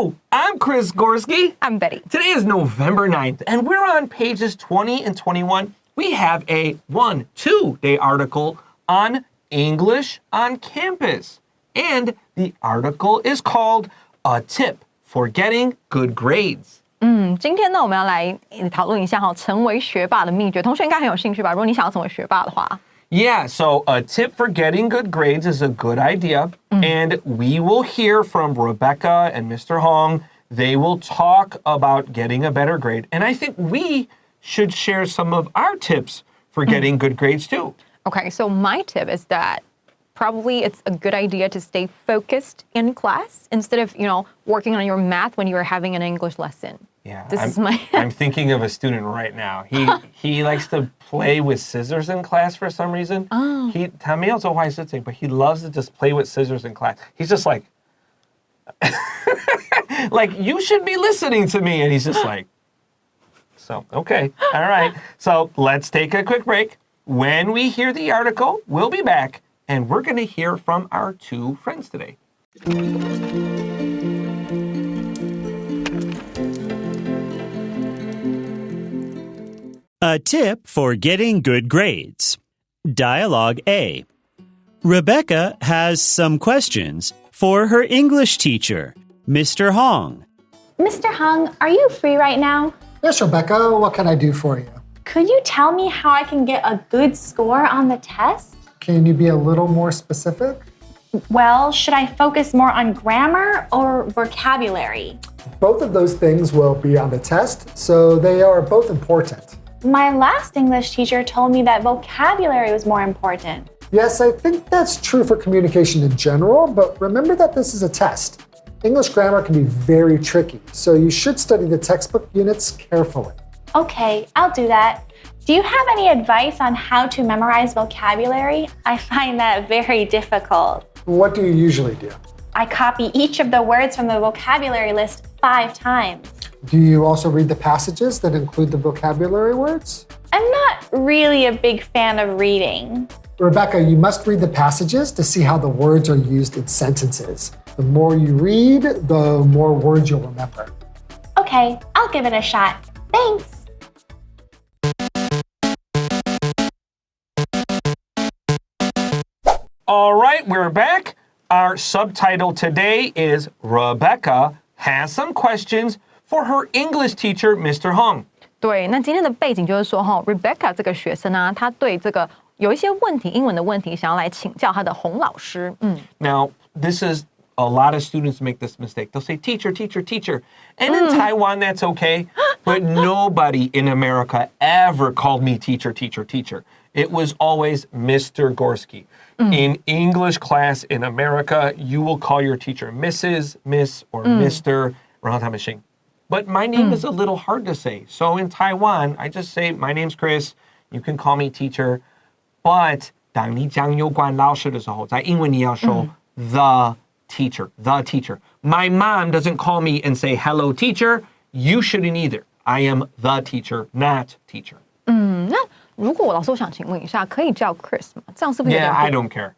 Hello, I'm Chris Gorski. I'm Betty. Today is November 9th, and we're on pages 20 and 21. We have a 1-2-day article on English on campus. And the article is called A Tip for Getting Good Grades. 今天呢，我们要来讨论一下成为学霸的秘诀。同学应该很有兴趣吧？如果你想要成为学霸的话。Yeah, so a tip for getting good grades is a good idea. And we will hear from Rebecca and Mr. Hong. They will talk about getting a better grade. And I think we should share some of our tips for getting good grades too. Okay, so my tip is that probably it's a good idea to stay focused in class instead of, working on your math when you are having an English lesson. Yeah, I'm thinking of a student right now. He likes to play with scissors in class for some reason.他没有做坏事情, but he loves to just play with scissors in class. He's just like, like, you should be listening to me. And he's just like, so, okay, all right. So let's take a quick break. When we hear the article, we'll be back, and we're going to hear from our two friends today. A tip for getting good grades. Dialogue A. Rebecca has some questions for her English teacher, Mr. Hong. Mr. Hong, are you free right now? Yes, Rebecca. What can I do for you? Could you tell me how I can get a good score on the test? Can you be a little more specific? Well, should I focus more on grammar or vocabulary? Both of those things will be on the test, so they are both important. My last English teacher told me that vocabulary was more important. Yes, I think that's true for communication in general, but remember that this is a test. English grammar can be very tricky, so you should study the textbook units carefully. Okay, I'll do that. Do you have any advice on how to memorize vocabulary? I find that very difficult. What do you usually do? I copy each of the words from the vocabulary list 5 times. Do you also read the passages that include the vocabulary words? I'm not really a big fan of reading. Rebecca, you must read the passages to see how the words are used in sentences. The more you read, the more words you'll remember. Okay, I'll give it a shot. Thanks. All right, we're back. Our subtitle today is Rebecca has some questions for her English teacher, Mr. Hong. 对，那今天的背景就是说Rebecca 这个学生啊，她对这个有一些问题，英文的问题，想要来请教她的洪老师。Now, this is a lot of students make this mistake. They'll say, teacher, teacher, teacher. And in Taiwan, that's okay. But nobody in America ever called me teacher, teacher, teacher. It was always Mr. Gorski. In English class in America, you will call your teacher Mrs., Miss, or Mr. 然后他们姓. But my name is a little hard to say. So in Taiwan, I just say, my name's Chris. You can call me teacher. But 当你讲有关老师的时候，在英文你要说 the teacher. My mom doesn't call me and say, hello, teacher. You shouldn't either. I am the teacher, not teacher. 那如果老师我想请问一下，可以叫 Chris 吗？这样是不是有点 Yeah, I don't care.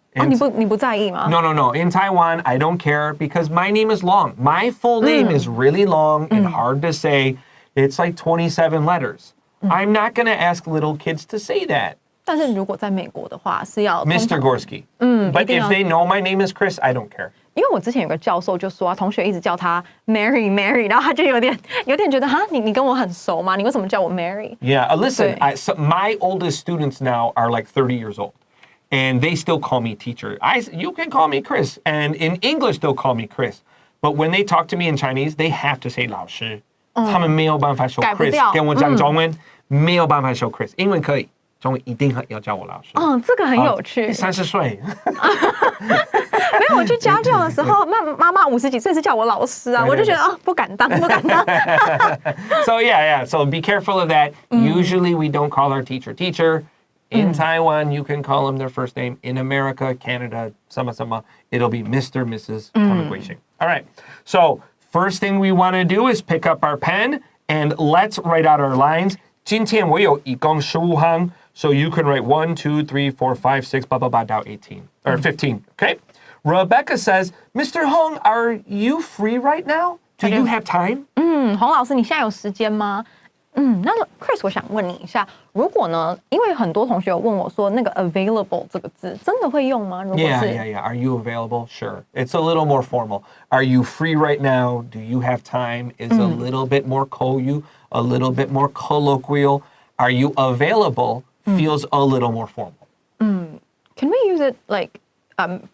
你不在意吗？ No. In Taiwan, I don't care because my name is long. My full name is really long and hard to say. It's like 27 letters. I'm not going to ask little kids to say that. 但是如果在美国的话，是要 Mr. Gorski. But if they know my name is Chris, I don't care. 因为我之前有个教授就说同学一直叫他 Mary， 然后他就有点觉得你跟我很熟吗？你为什么叫我 Mary？ Yeah, listen, my oldest students now are like 30 years old. And they still call me teacher. You can call me Chris. And in English, they'll call me Chris. But when they talk to me in Chinese, they have to say 老师。他们没有办法说 Chris。跟我讲中文，没有办法说 Chris。英文可以，中文一定要叫我老师。这个很有趣。30岁。没有，我去家教的时候，妈妈50几岁是叫我老师啊，我就觉得不敢当。So yeah. So be careful of that. Usually we don't call our teacher teacher. In Taiwan, you can call them their first name. In America, Canada, sama, it'll be Mr., Mrs. All right. So first thing we want to do is pick up our pen and let's write out our lines. 今天我有一共15行, so you can write 1, 2, 3, 4, 5, 6, blah, blah, blah, down 18 or 15. Okay. Rebecca says, Mr. Hong, are you free right now? Do you have time? 洪老师，你现在有时间吗？那 Chris， 我想问你一下，如果呢，因为很多同学有问我说，那个 available 这个字真的会用吗？如果是 Yeah. Are you available? Sure. It's a little more formal. Are you free right now? Do you have time? Is a little bit more koyu, a little bit more colloquial. Are you available? Feels a little more formal. Can we use it like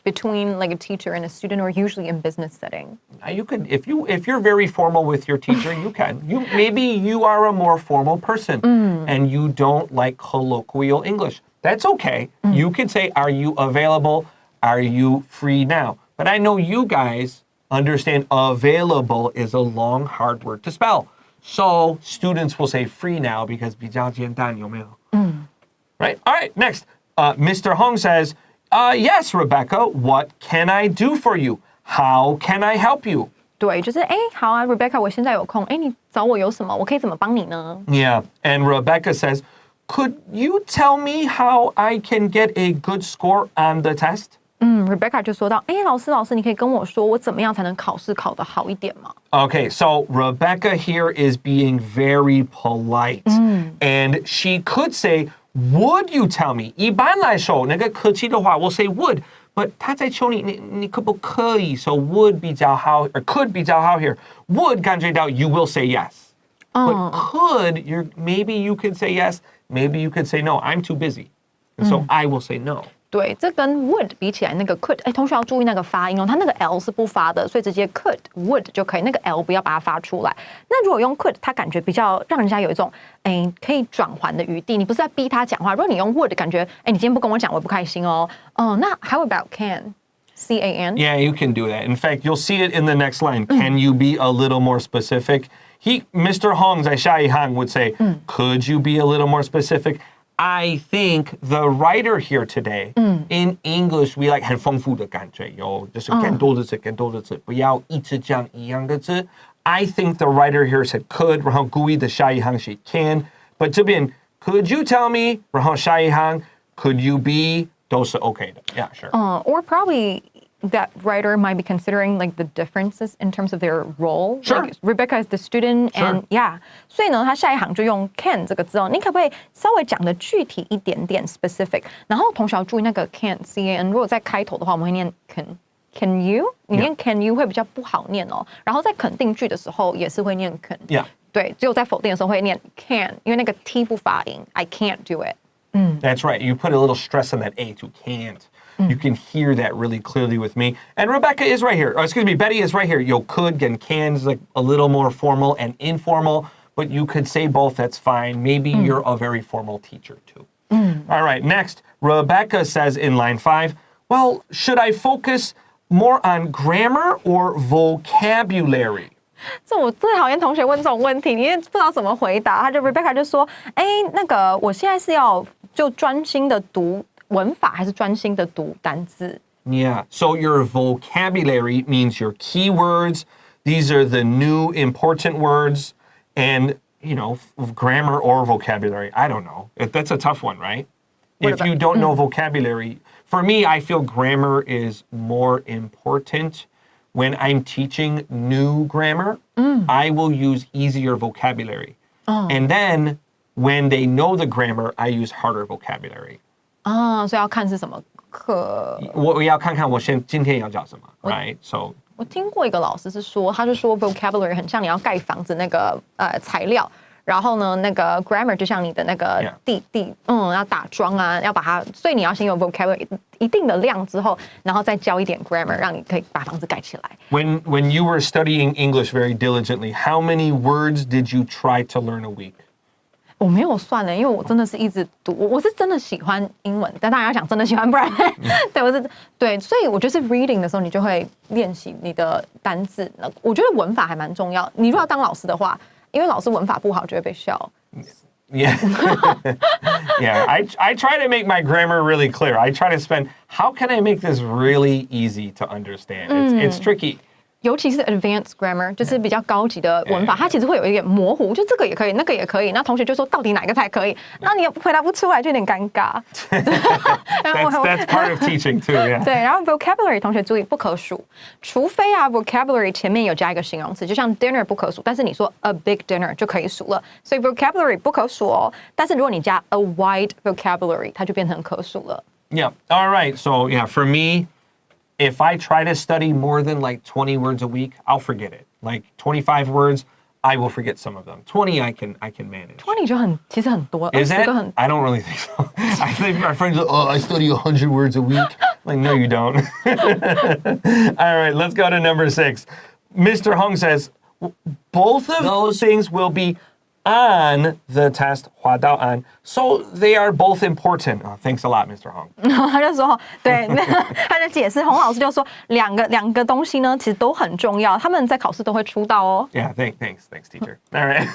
between like a teacher and a student, or usually in business setting? You could, if you're very formal with your teacher, you can. Maybe you are a more formal person and you don't like colloquial English. That's okay. You can say, "Are you available? Are you free now?" But I know you guys understand available is a long, hard word to spell. So students will say free now because 比较简单，有没有？Right. All right. Next, Mr. Hong says, "Yes, Rebecca. What can I do for you? How can I help you?" 对，就是好啊 ，Rebecca， 我现在有空，你找我有什么？我可以怎么帮你呢？ Yeah. And Rebecca says, "Could you tell me how I can get a good score on the test?" Rebecca 就说到，老师，你可以跟我说，我怎么样才能考试考得好一点吗？ Okay, so Rebecca here is being very polite. And she could say, "Would you tell me?" 一般来说，那个客气的话 we'll say would. But 他在求你可不可以 So would 比较好 or could 比较好 here. Would 感觉到 you will say yes. But could, maybe you could say yes. Maybe you could say no. I'm too busy. And so I will say no. 对，这跟 would 比起来，那个 could，同学要注意那个发音哦，它那个 l 是不发的，所以直接 would 就可以，那个 l 不要把它发出来。那如果用 could，它感觉比较让人家有一种可以转圜的余地，你不是在逼他讲话。如果你用 would，感觉你今天不跟我讲，我也不开心哦。那 how about can? C-A-N? Yeah, you can do that. In fact, you'll see it in the next line. Can you be a little more specific? Mr. Hong 在下一行 would say, could you be a little more specific? I think the writer here today, in English, we like 很丰富的感觉，就是更多的字，不要一直讲一样的字。I think the writer here said could, 然后故意的下一行是 can, but 这边 could you tell me, 然后下一行 could you be 都是 OK 的。Yeah, sure. Or probably that writer might be considering like the differences in terms of their role. Sure. Like Rebecca is the student, and yeah. 所以呢，他下一行就用 can 这个字哦。你可不可以稍微讲的具体一点点 specific？ 然后同学要注意那个 can C-A-N， 如果在开头的话，我们会念 can you， 你念 can you 会比较不好念哦。然后在肯定句的时候也是会念 can。Yeah. 对，只有在否定的时候会念 can， 因为那个 t 不发音 ，I can't do it。That's right. You put a little stress on that A to can't. You can hear that really clearly with me. And Rebecca is right here. Betty is right here. You could and can is like a little more formal and informal, but you could say both. That's fine. Maybe you're a very formal teacher too. All right. Next, Rebecca says in line 5, well, should I focus more on grammar or vocabulary? 这我最讨厌同学问这种问题，你也不知道怎么回答。Rebecca 就说：“那个我现在是要就专心的读文法，还是专心的读单字？” Yeah. So your vocabulary means your keywords. These are the new important words, and grammar or vocabulary. I don't know. That's a tough one, right? If you don't know vocabulary, for me, I feel grammar is more important. When I'm teaching new grammar, I will use easier vocabulary. And then when they know the grammar, I use harder vocabulary. 所以要看是什么课。我要看看我今天要教什么 right? So 我听过一个老师是说，他就说 vocabulary 很像你要盖房子那个材料。然后呢，那个 grammar 就像你的那个地，要打桩啊，要把它，所以你要先有 vocabulary 一定的量之后，然后再教一点 grammar， 让你可以把房子盖起来。When you were studying English very diligently, how many words did you try to learn a week? 我没有算因为我真的是一直读，我是真的喜欢英文，但当然要讲真的喜欢，不然对，所以我觉得是 reading 的时候，你就会练习你的单字。我觉得文法还蛮重要。你如果要当老师的话。因为老师文法不好就会被笑。Yeah. Yeah. I try to make my grammar really clear. I try to how can I make this really easy to understand? It's tricky. 尤其是 advanced grammar， 就是比较高级的文法，它其实会有一点模糊，就这个也可以，那个也可以。那同学就说到底哪个才可以？那你也回答不出来，就有点尴尬。that's part of teaching too, yeah. 对，然后 vocabulary 同学注意不可数，除非vocabulary 前面有加一个形容词，就像 dinner 不可数，但是你说 a big dinner 就可以数了。所以 vocabulary 不可数哦，但是如果你加 a wide vocabulary， 它就变成可数了。Yeah. All right. So yeah, for me.If I try to study more than like 20 words a week, I'll forget it. Like 25 words, I will forget some of them. 20, I can manage. 20就其实很多。 Is that? I don't really think so. I think my friends are, I study 100 words a week. Like, no, you don't. All right, let's go to number 6. Mr. Hong says, both of those things will be on the test, 滑到 on. So they are both important. Oh, thanks a lot, Mr. Hong. 他就说，对，他就解释，洪老师就说两个东西呢，其实都很重要，他们在考试都会出到哦。Yeah, thanks, teacher. All right.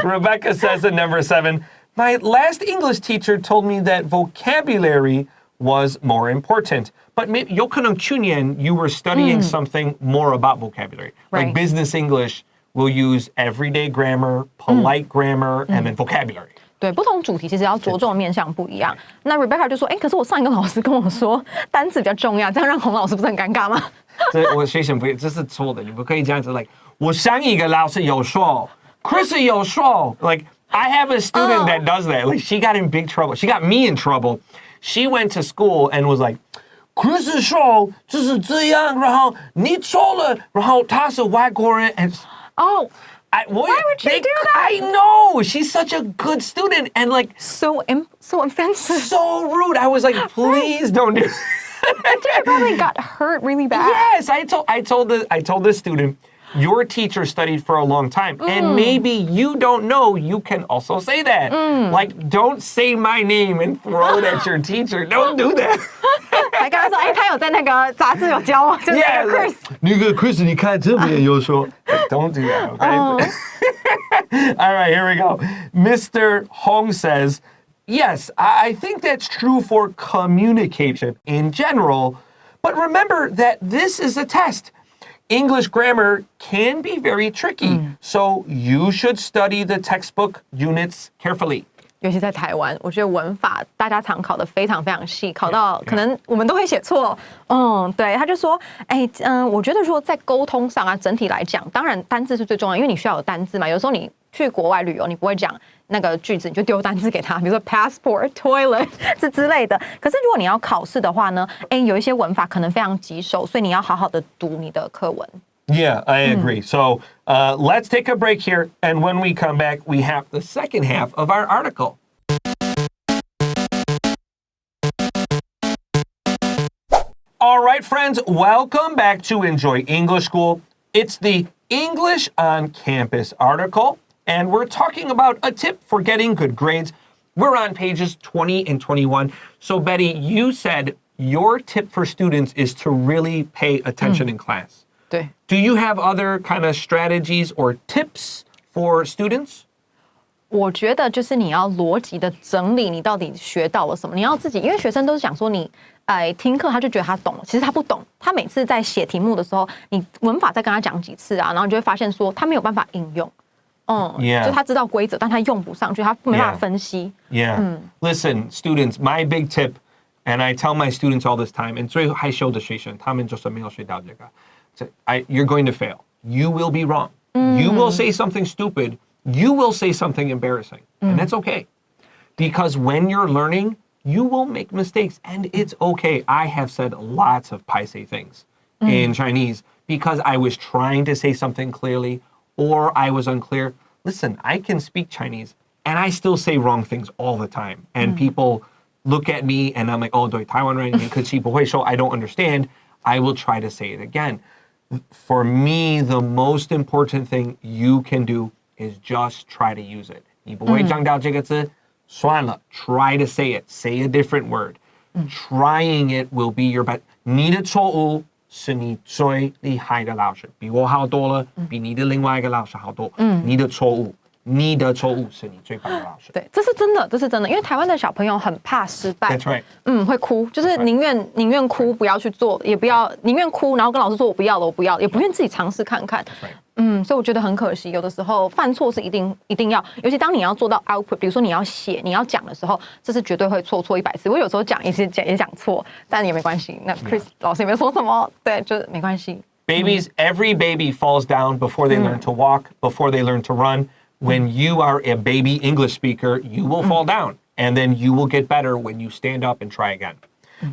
Rebecca says at number 7, my last English teacher told me that vocabulary was more important. But maybe 有可能去年 you were studying something more about vocabulary. Right. Like business English.We'll use everyday grammar, polite grammar, and then vocabulary. 对，不同主题其实要着重的面向不一样。那 Rebecca 就说：“可是我上一个老师跟我说单字比较重要，这样让洪老师不是很尴尬吗？”我学生不，这是错的，你不可以这样子。Like 我上一个老师有说 ，Chris 有说 ，like I have a student that does that. Like she got in big trouble. She got me in trouble. She went to school and was like.Chris 说就是这样，然后你错了，然后他是外国人 and Oh, why would you do that? I know. She's such a good student and like so offensive, so rude. I was like, please don't do. You probably got hurt really bad. Yes, I told the student. Your teacher studied for a long time, and maybe you don't know. You can also say that. Like, don't say my name and throw it at your teacher. Don't do that. 还刚刚说，他有在那个杂志有教我，就是那个 Chris。那个 Chris， 你看这边有说 ，Don't do that, okay? All right, here we go. Mr. Hong says, yes, I think that's true for communication in general, but remember that this is a test.English grammar can be very tricky, so you should study the textbook units carefully. 尤其在台湾，我觉得文法大家常考的非常非常细，考到可能我们都会写错。对，他就说，我觉得说在沟通上啊，整体来讲，当然单字是最重要，因为你需要有单字嘛。有时候你去国外旅游，你不会讲那个句子，你就丢单字给他，比如说 passport、toilet 这之类的。可是如果你要考试的话呢，有一些文法可能非常棘手，所以你要好好的读你的课文。Yeah, I agree. So let's take a break here. And when we come back, we have the second half of our article. All right, friends, welcome back to Enjoy English School. It's the English on Campus article, and we're talking about a tip for getting good grades. We're on pages 20 and 21. So, Betty, you said your tip for students is to really pay attention in class. 对。Do you have other kind of strategies or tips for students? 我觉得就是你要逻辑的整理你到底学到了什么，你要自己，因为学生都是想说你听课他就觉得他懂了，其实他不懂，他每次在写题目的时候，你文法再跟他讲几次啊，然后你就会发现说他没有办法应用。就他知道规则，但他用不上去，他没办法分析。Listen, students, my big tip, and I tell my students all this time, and 最害羞的学生，他们就是没有学到这个。You're going to fail. You will be wrong. You will say something stupid. You will say something embarrassing. And that's okay. Because when you're learning, you will make mistakes. And it's okay. I have said lots of paisei things in Chinese because I was trying to say something clearly or I was unclear. Listen, I can speak Chinese and I still say wrong things all the time. And people look at me and I'm like, oh, 对，台湾人可惜不会说 I don't understand. I will try to say it again. For me, the most important thing you can do is just try to use it. 你不会讲到这个字，算了， try to say it. Say a different word. Trying it will be your best. 你的错误是你最厉害的老师，比我好多了，比你的另外一个老师好多。你的错误你的错误是你最棒的老师。对，这是真的，这是真的，因为台湾的小朋友很怕失败。That's right. 会哭，就是宁愿哭不要去做，也不要宁愿哭，然后跟老师说我不要了，我不要了，也不愿自己尝试看看。所以我觉得很可惜，有的时候犯错是一定要，尤其当你要做到 output， 比如说你要写、你要讲的时候，这是绝对会错100次。我有时候讲也讲错，但也没关系。那 Chris 老师也没说什么，对，就是没关系。Babies, every baby falls down before they learn to walk, before they learn to run. When you are a baby English speaker, you will fall down, and then you will get better when you stand up and try again.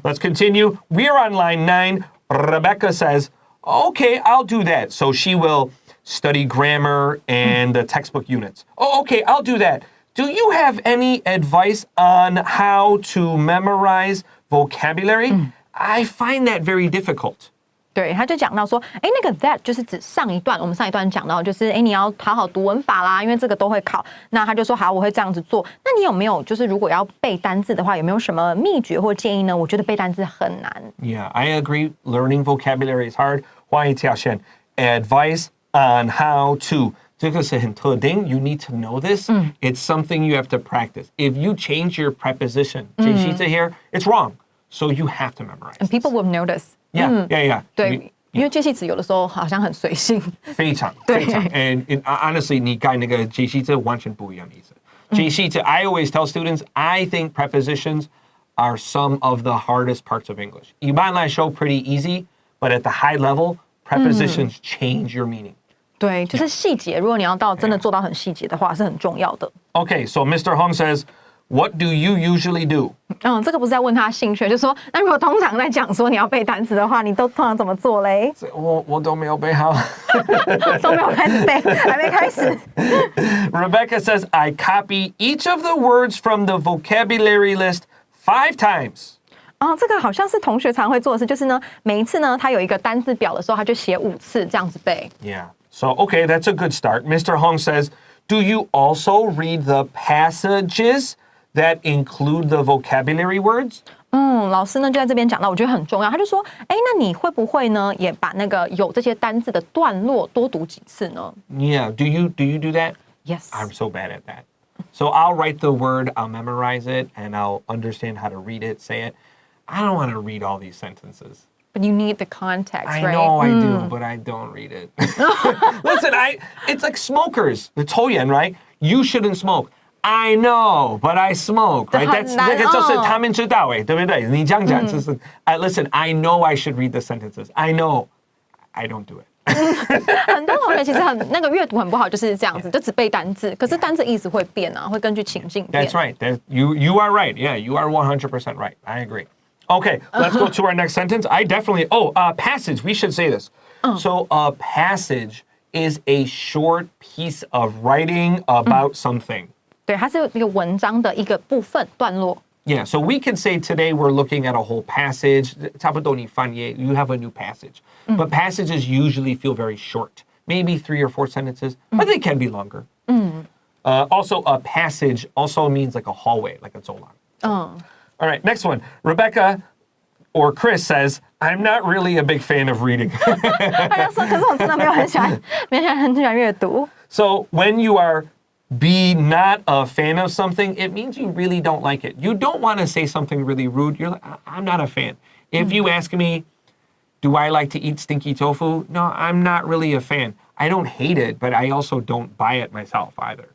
Let's continue. We are on line 9. Rebecca says, okay, I'll do that. So she will study grammar and the textbook units. Oh, okay, I'll do that. Do you have any advice on how to memorize vocabulary? I find that very difficult. 对，他就讲到说，那个 that 就是指上一段，我们上一段讲到，就是你要好好读文法啦，因为这个都会考。那他就说好，我会这样子做。那你有没有就是如果要背单字的话，有没有什么秘诀或建议呢？我觉得背单字很难。Yeah, I agree. Learning vocabulary is hard. 欢迎嘉轩 advice on how to. 这个是很特定 You need to know this. It's something you have to practice. If you change your preposition, 这句子 here, it's wrong. So you have to memorize. And people will notice. Yeah. 对，因为介系词有的时候好像很随性。非常。And honestly, 你改那个介系词完全不一样的意思。介系词 I always tell students, I think prepositions are some of the hardest parts of English. 一般来说 pretty easy, but at the high level, prepositions change your meaning. 对，就是细节。如果你要到真的做到很细节的话，是很重要的。Okay, so Mr. Hung says, what do you usually do? 这个不是在问他兴趣，就是说，那如果通常在讲说你要背单词的话，你都通常怎么做嘞？我都没有背好。都没有开始背，还没开始。Rebecca says, I copy each of the words from the vocabulary list 5 times. 这个好像是同学常会做的事，就是呢，每一次呢，他有一个单字表的时候，他就写5次这样子背。Yeah. So, okay, that's a good start. Mr. Hong says, do you also read the passages that include the vocabulary words? 老师呢就在这边讲到，我觉得很重要。他就说，那你会不会呢也把那个有这些单字的段落多读几次呢？ Yeah. Do you do that? Yes. I'm so bad at that. So I'll write the word, I'll memorize it, and I'll understand how to read it, say it. I don't want to read all these sentences. But you need the context, I right? know I do, but I don't read it. Listen, it's like smokers. The 抽烟, right? You shouldn't smoke. I know, but I smoke, right? That's 那个就是他们知道对不对？你这样讲就是 listen, I know I should read the sentences. I know. I don't do it. 很多同学其实那个阅读很不好，就是这样子，就只背单字，可是单字意思会变啊，会根据情境变。That's right. You are right. Yeah, you are 100% right. I agree. Okay, let's go to our next sentence. I definitely, passage. We should say this. So a passage is a short piece of writing about something. 对，它是一个文章的一个部分段落。Yeah, so we can say today we're looking at a whole passage. 差不多你翻页 you have a new passage. But passages usually feel very short. Maybe 3 or 4 sentences, but they can be longer. Also, a passage also means like a hallway, like a 走廊. All right, next one. Rebecca or Chris says, I'm not really a big fan of reading. 他就说，可是我真的没有很喜欢阅读。So when you are not a fan of something, it means you really don't like it. You don't want to say something really rude. You're like, I'm not a fan. If you ask me, do I like to eat stinky tofu? No, I'm not really a fan. I don't hate it, but I also don't buy it myself either.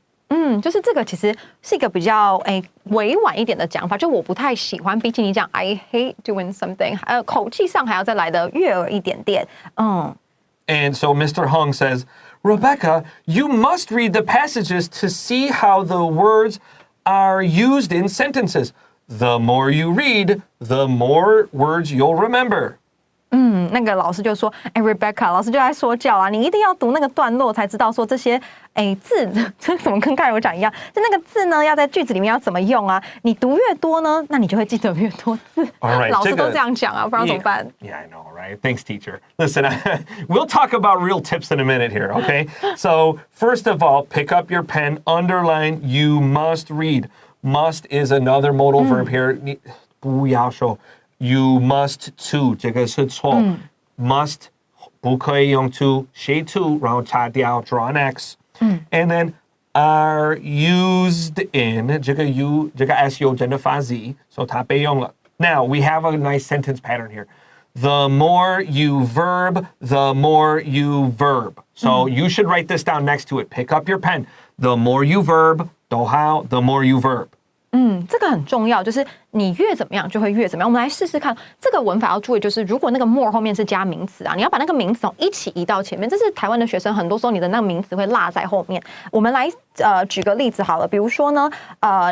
就是这个其实是一个比较委婉一点的讲法，就我不太喜欢，比起你讲 I hate doing something， 口气上还要再来的悦耳一点点。And so Mr. Hung says, Rebecca, you must read the passages to see how the words are used in sentences. The more you read, the more words you'll remember. 那个老师就说，Rebecca 老师就在说教啊，你一定要读那个段落才知道说这些字，这怎么跟刚才我讲一样？就那个字呢，要在句子里面要怎么用啊？你读越多呢，那你就会记得越多字。Right, 老师都这样讲啊，不然怎么办 ？Yeah, I know, right? Thanks, teacher. Listen, we'll talk about real tips in a minute here, okay? So first of all, pick up your pen, underline. You must read. Must is another modal verb here. 不要说。You must to 这个是错 must 不可以用 to 写 to 然后擦掉 draw an X and then are used in 这个 u 这个 s 有真的发 z， 所以它被用了。Now we have a nice sentence pattern here. The more you verb, the more you verb. So you should write this down next to it. Pick up your pen. The more you verb, 逗号 the more you verb. 这个很重要，就是你越怎么样就会越怎么样。我们来试试看，这个文法要注意，就是如果那个 more 后面是加名词啊，你要把那个名词一起移到前面。这是台湾的学生很多时候你的那个名词会落在后面。我们来举个例子好了，比如说呢，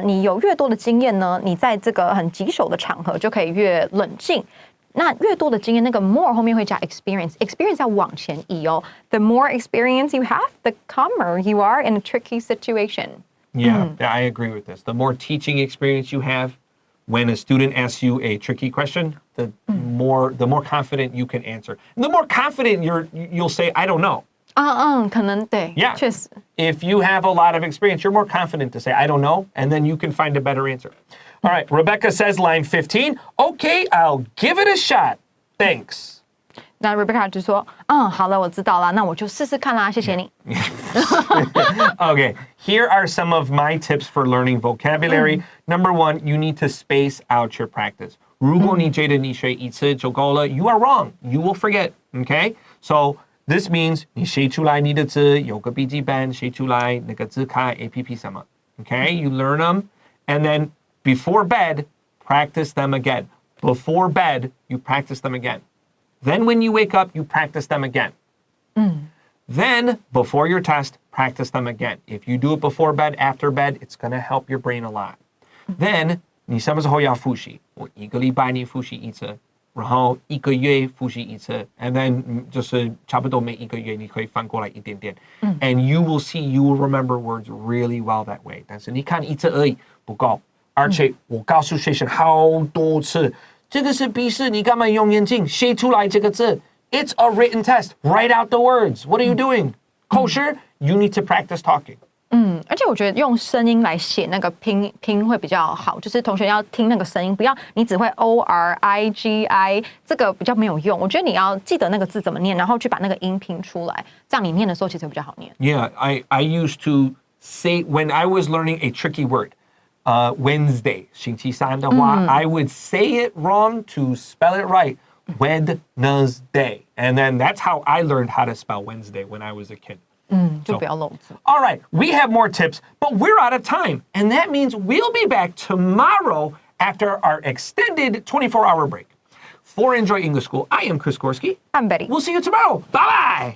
你有越多的经验呢，你在这个很棘手的场合就可以越冷静。那越多的经验，那个 more 后面会加 experience 要往前移哦。The more experience you have, the calmer you are in a tricky situation. Yeah, I agree with this. The more teaching experience you have, when a student asks you a tricky question, the more confident you can answer. And the more confident you'll say, I don't know. 可能对 Yeah. 确实 If you have a lot of experience, you're more confident to say, I don't know, and then you can find a better answer. All right, Rebecca says, line 15, okay, I'll give it a shot. Thanks. 那 Rebecca 就说，好了，我知道了，那我就试试看啦，谢谢你。Okay, here are some of my tips for learning vocabulary. Number one, you need to space out your practice. 如果你觉得你学一次就够了, you are wrong. You will forget, okay? So this means 你写出来你的字，有个笔记本，写出来那个字卡 APP 什么, okay? You learn them, and then before bed, practice them again. Before bed, you practice them again. Then when you wake up, you practice them again. Then, before your test, practice them again. If you do it before bed, after bed, it's going to help your brain a lot. Then, 你什么时候要复习？我一个礼拜你复习一次，然后一个月复习一次 and then 就是差不多每一个月你可以翻过来一点点 and you will see, you will remember words really well that way. 但是你看一次而已不够，而且我告诉学生好多次，这个是笔试，你干嘛用眼睛写出来这个字？ It's a written test. Write out the words. What are you doing? 口试 you need to practice talking. 而且我觉得用声音来写那个拼会比较好，就是同学要听那个声音，不要你只会 ORIGI， 这个比较没有用。我觉得你要记得那个字怎么念，然后去把那个音拼出来，这样你念的时候其实会比较好念。Yeah, I used to say when I was learning a tricky word, Wednesday, 星期三的话 I would say it wrong to spell it right. Wednesday. And then that's how I learned how to spell Wednesday when I was a kid. 就不要漏字。 All right, we have more tips, but we're out of time. And that means we'll be back tomorrow after our extended 24-hour break. For Enjoy English School, I am Chris Gorski. I'm Betty. We'll see you tomorrow. Bye-bye.